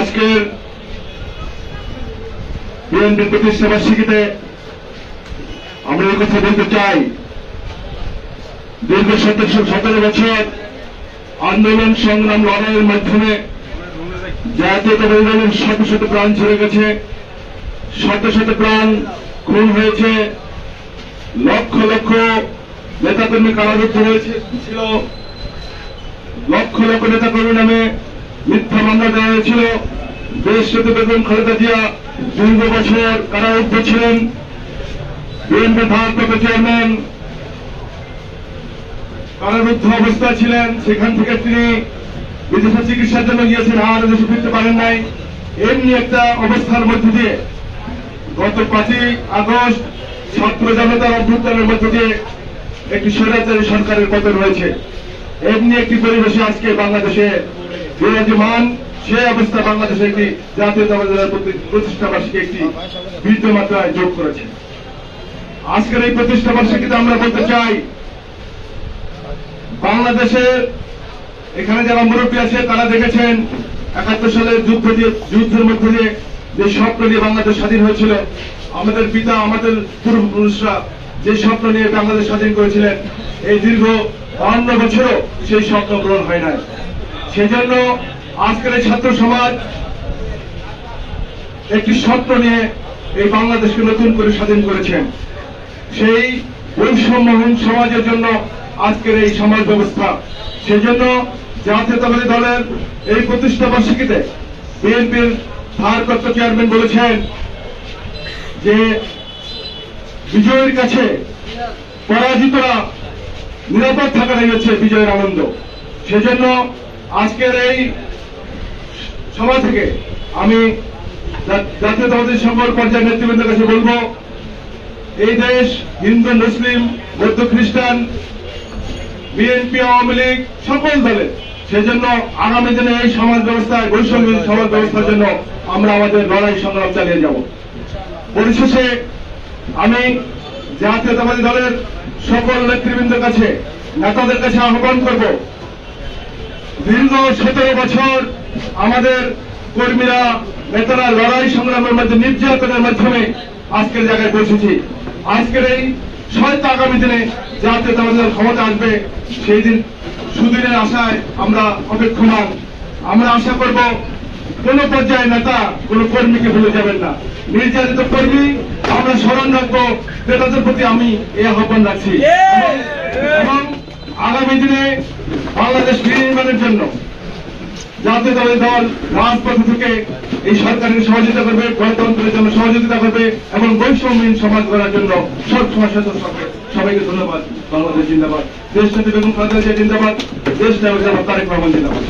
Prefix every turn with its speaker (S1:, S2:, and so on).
S1: আজকের বিএনপির প্রতিষ্ঠা বার্ষিকীতে আমরা এই কথা বলতে চাই, দীর্ঘ 17 বছর আন্দোলন সংগ্রাম লড়াইয়ের মাধ্যমে জাতীয়তাবাদী দলের শত শত প্রাণ ঝরে গেছে, শত শত প্রাণ খুন হয়েছে, লক্ষ লক্ষ নেতাকর্মী কারারুদ্ধ হয়েছিল, লক্ষ লক্ষ নেতাকর্মী নামে মিথ্যা মামলা দেওয়া হয়েছিল। দেশনেত্রী বেগম খালেদা জিয়া দীর্ঘ বছর কারারুদ্ধ ছিলেন। বিএনপি ভারপ্রাপ্ত চেয়ারম্যান কারারুদ্ধ অবস্থায় ছিলেন, সেখান থেকে তিনি বিদেশে চিকিৎসার জন্য গিয়েছেন, আর দেশে ফিরতে পারেন নাই। এমনি একটা অবস্থার মধ্যে দিয়ে গত 5ই আগস্ট ছাত্র জনতার অভ্যুত্থানের মধ্যে দিয়ে একটি স্বৈরাচারী সরকারের পতন হয়েছে। এমনি একটি পরিবেশে আজকে বাংলাদেশে বিরাজমান, সে অবস্থা বাংলাদেশে একটি জাতীয়তাবাদী দলের প্রতিষ্ঠা বার্ষিকী একটি বৃদ্ধ মাত্রায় যোগ করেছে। আজকের এই প্রতিষ্ঠা বার্ষিকীতে আমরা বলতে চাই, বাংলাদেশের এখানে যারা মুরব্বী আছে তারা দেখেছেন 71 সালের যুদ্ধের মধ্যে দিয়ে যে স্বপ্ন নিয়ে বাংলাদেশ স্বাধীন হয়েছিল, আমাদের পিতা আমাদের পূর্বপুরুষরা যে স্বপ্ন নিয়ে বাংলাদেশ স্বাধীন করেছিলেন, এই দীর্ঘ 52 বছরও সেই স্বপ্ন পূরণ হয় নাই। সেজন্য আজকের এই ছাত্র সমাজ একটি স্বপ্ন নিয়ে এই বাংলাদেশকে নতুন করে স্বাধীন করেছেন। সেই বৈষম্যহীন সমাজের জন্য আজকের এই সমাজ ব্যবস্থা। সেজন্য জাতীয়তাবাদী দলের এই প্রতিষ্ঠা বার্ষিকীতে বিএনপির ভারপ্রাপ্ত চেয়ারম্যান বলেছেন যে বিজয়ের কাছে পরাজিতরা নিরাপদ থাকাটাই হচ্ছে বিজয়ের আনন্দ। সেজন্য আজকের এই সভা থেকে আমি জাতীয়তাবাদী সকল পর্যায়ের নেতৃবৃন্দের কাছে বলবো, এই দেশ হিন্দু, মুসলিম, বৌদ্ধ, খ্রিস্টান, বিএনপি, আওয়ামী লীগ সকল দলের, সেজন্য আগামী দিনে এই সমাজ ব্যবস্থায় বৈষম্যহীন সমাজ ব্যবস্থার জন্য আমরা আমাদের লড়াই সংগ্রাম চালিয়ে যাব। পরিশেষে আমি জাতীয়তাবাদী দলের সকল নেতৃবৃন্দের কাছে, নেতাদের কাছে আহ্বান করব, দীর্ঘ 17 বছর আমাদের কর্মীরা, নেতারা লড়াই সংগ্রামের মধ্যে নির্যাতনের মাধ্যমে আজকের জায়গায় পৌঁছেছি। আজকের এই হয়তো আগামী দিনে জাতীয়তাবাদী দল ক্ষমতা আসবে, সেই দিন সুদিনের আশায় আমরা অপেক্ষমান। আমরা আশা করব কোন পর্যায়ে নেতা কোন কর্মীকে ভুলে যাবেন না। নির্যাতিত কর্মী আমরা স্মরণ রাখবো, নেতাদের প্রতি আমি এই আহ্বান রাখছি। এবং আগামী দিনে বাংলাদেশ বিনির্মাণের জন্য জাতীয়তাবাদী দল রাজপথ থেকে এই সরকারের সহযোগিতা করবে, গণতন্ত্রের জন্য সহযোগিতা করবে এবং বৈষম্যহীন সমাজ গড়ার জন্য সবসময় সচেতন থাকবে। সবাইকে ধন্যবাদ। বাংলাদেশ জিন্দাবাদ। দেশনেত্রী বেগম খালেদা জিয়া জিন্দাবাদ। দেশ নায়ক জনাব তারেক রহমান জিন্দাবাদ।